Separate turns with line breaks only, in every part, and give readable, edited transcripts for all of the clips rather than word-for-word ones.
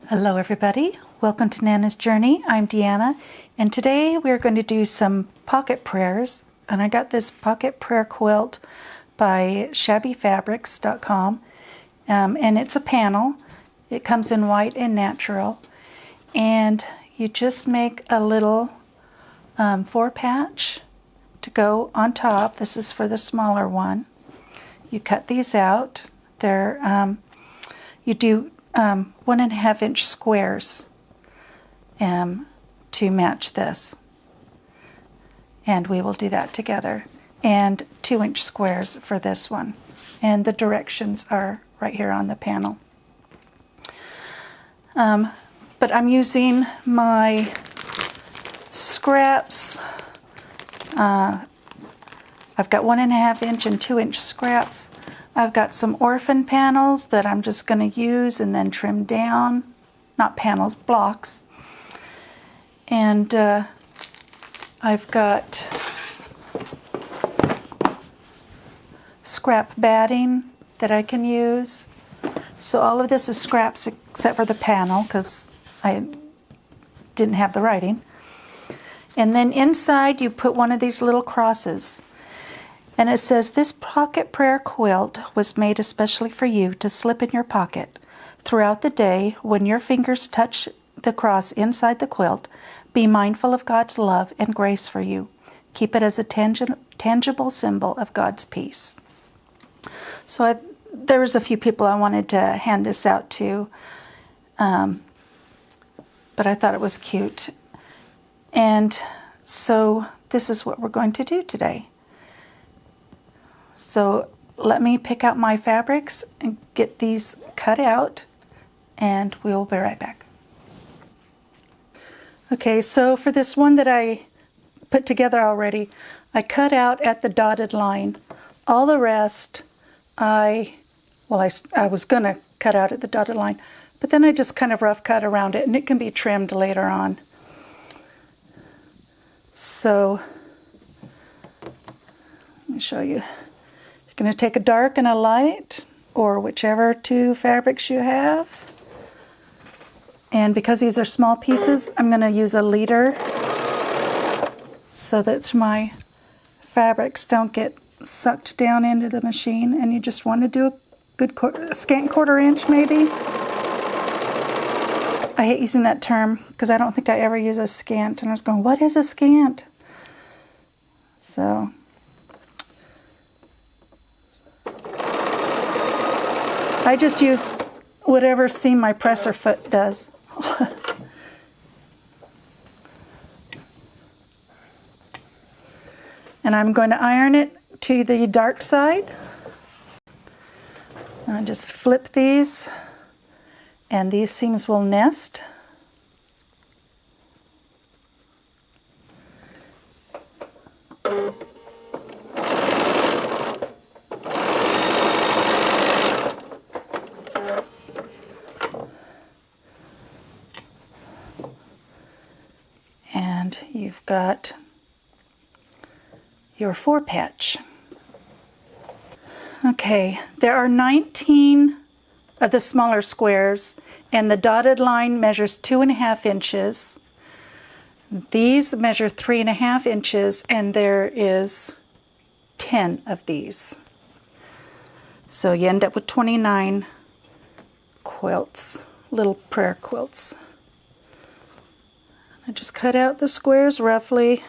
Hello everybody, welcome to Nana's Journey. I'm Deanna, and today we're going to do some pocket prayers. And I got this pocket prayer quilt by shabbyfabrics.com, and it's a panel. It comes in white and natural, and you just make a little 4-patch to go on top. This is for the smaller one. You cut these out. You do 1.5-inch squares to match this, and we will do that together, and 2-inch squares for this one, and the directions are right here on the panel. But I'm using my scraps. I've got 1.5-inch and 2-inch scraps. I've got some orphan panels that I'm just going to use and then trim down. Not panels, blocks. And I've got scrap batting that I can use. So all of this is scraps except for the panel because I didn't have the writing. And then inside you put one of these little crosses. And it says, "This pocket prayer quilt was made especially for you to slip in your pocket. Throughout the day, when your fingers touch the cross inside the quilt, be mindful of God's love and grace for you. Keep it as a tangible symbol of God's peace." So there was a few people I wanted to hand this out to, but I thought it was cute. And so this is what we're going to do today. So let me pick out my fabrics and get these cut out, and we'll be right back. Okay, so for this one that I put together already, I cut out at the dotted line. All the rest, I was going to cut out at the dotted line, but then I just kind of rough cut around it, and it can be trimmed later on. So let me show you. You're going to take a dark and a light, or whichever two fabrics you have. And because these are small pieces, I'm going to use a leader so that my fabrics don't get sucked down into the machine. And you just want to do a good scant 1/4 inch maybe. I hate using that term because I don't think I ever use a scant. And I was going, what is a scant? So I just use whatever seam my presser foot does. And I'm going to iron it to the dark side. And I just flip these, and these seams will nest. And you've got your 4-patch. Okay, there are 19 of the smaller squares, and the dotted line measures 2.5 inches. These measure 3.5 inches, and there is 10 of these. So you end up with 29 quilts, little prayer quilts. I just cut out the squares roughly.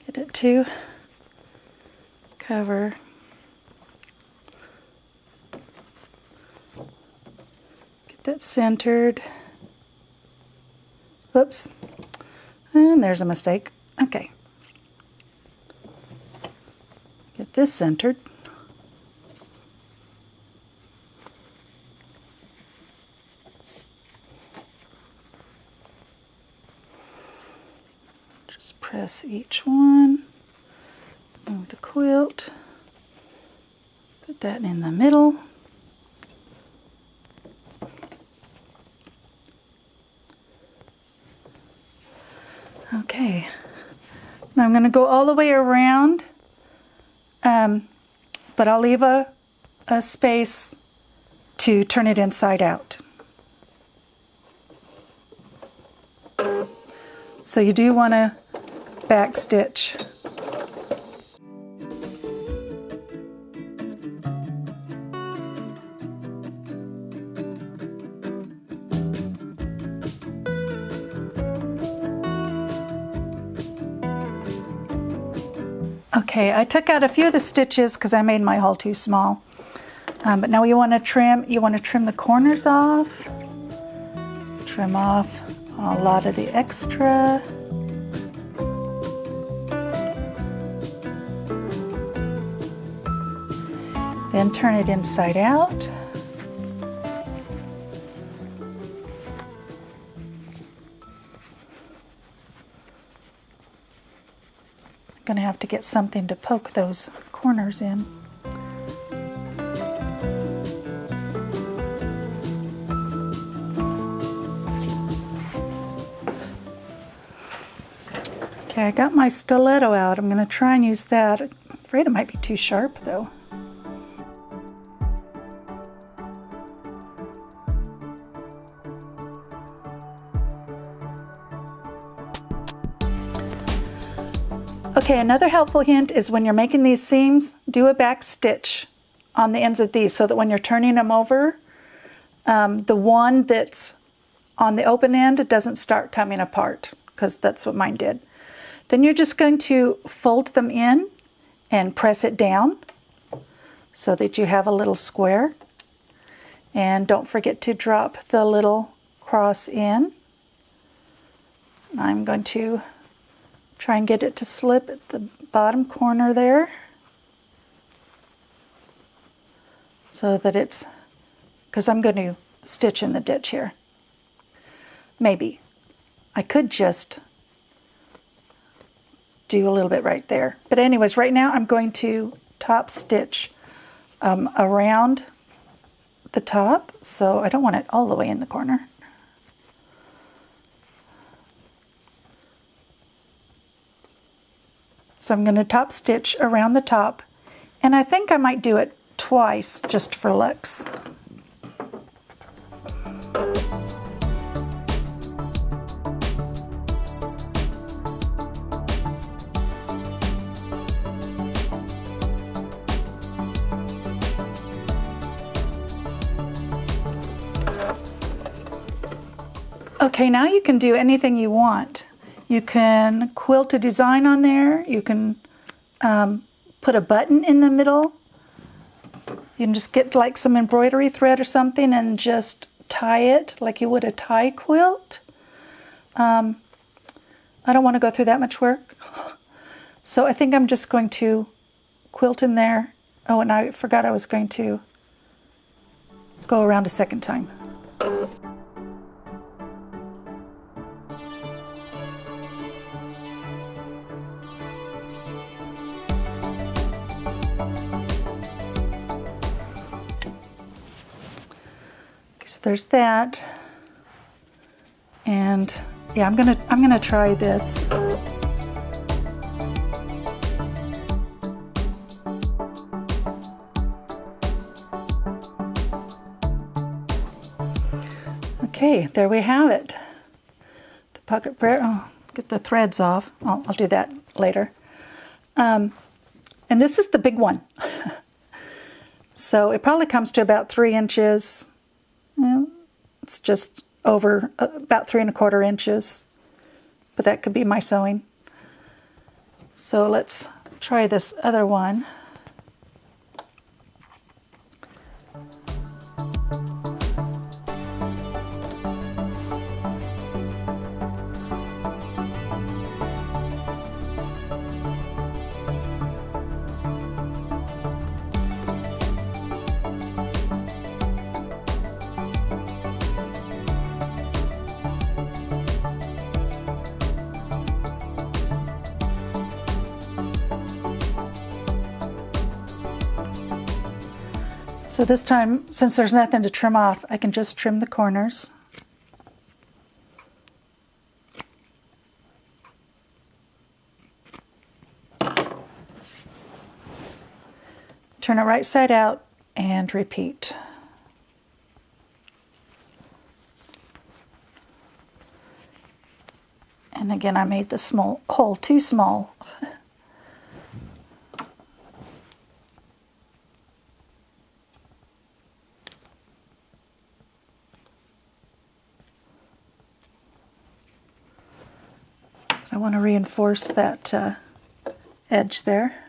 Get it to cover. Get that centered. Oops. And there's a mistake. Okay. Get this centered. Just press each one. Move the quilt. Put that in the middle. Okay. Now I'm going to go all the way around, but I'll leave a space to turn it inside out. So you do want to back stitch. Okay, I took out a few of the stitches because I made my hole too small. But now you want to trim the corners off. Trim off a lot of the extra. Then turn it inside out. I'm going to have to get something to poke those corners in. Okay, I got my stiletto out. I'm going to try and use that. I'm afraid it might be too sharp though. Okay, another helpful hint is when you're making these seams, do a back stitch on the ends of these so that when you're turning them over, the one that's on the open end, it doesn't start coming apart, because that's what mine did. Then you're just going to fold them in and press it down so that you have a little square. And don't forget to drop the little cross in. I'm going to try and get it to slip at the bottom corner there so that it's, because I'm going to stitch in the ditch here. Maybe. I could just do a little bit right there. But anyways, right now I'm going to top stitch around the top, so I don't want it all the way in the corner. So I'm going to top stitch around the top, and I think I might do it twice just for looks. Okay, now you can do anything you want. You can quilt a design on there. You can put a button in the middle. You can just get like some embroidery thread or something and just tie it like you would a tie quilt. I don't want to go through that much work. So I think I'm just going to quilt in there. Oh, and I forgot I was going to go around a second time. So there's that, and yeah, I'm gonna try this. Okay, there we have it. The pocket prayer. Oh, get the threads off. I'll do that later. And this is the big one. So it probably comes to about 3 inches. Well, it's just over about 3 1/4 inches, but that could be my sewing. So let's try this other one. So this time, since there's nothing to trim off, I can just trim the corners. Turn it right side out and repeat. again, I made the small hole too small. I want to reinforce that edge there.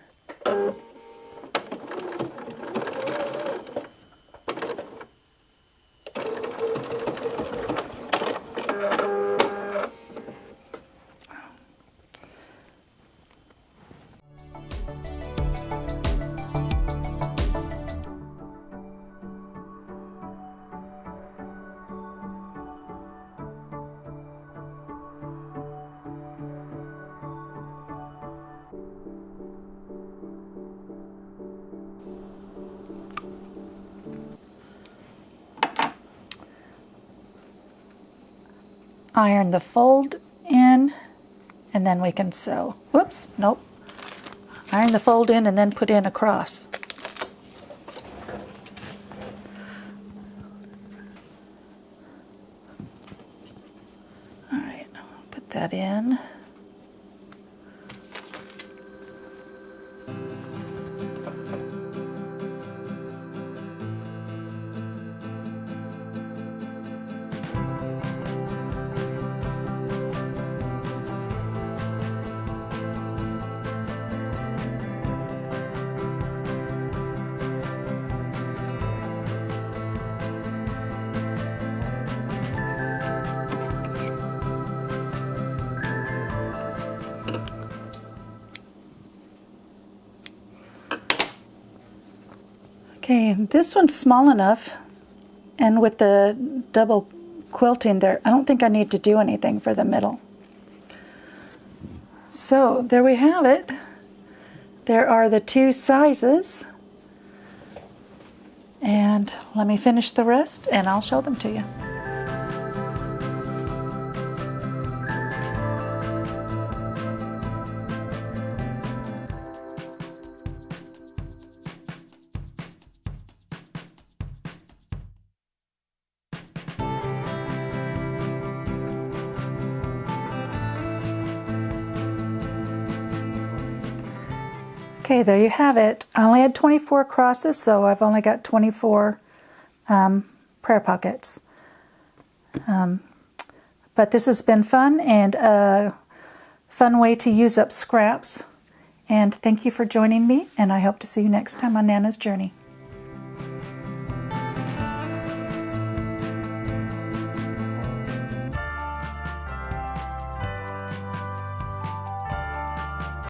Iron the fold in, and then we can sew. Whoops, nope. Iron the fold in and then put in across. All right, put that in. Okay, this one's small enough, and with the double quilting there, I don't think I need to do anything for the middle. So there we have it. There are the two sizes, and let me finish the rest and I'll show them to you. Okay, there you have it. I only had 24 crosses, so I've only got 24 prayer pockets. But this has been fun, and a fun way to use up scraps. And thank you for joining me, and I hope to see you next time on Nana's Journey.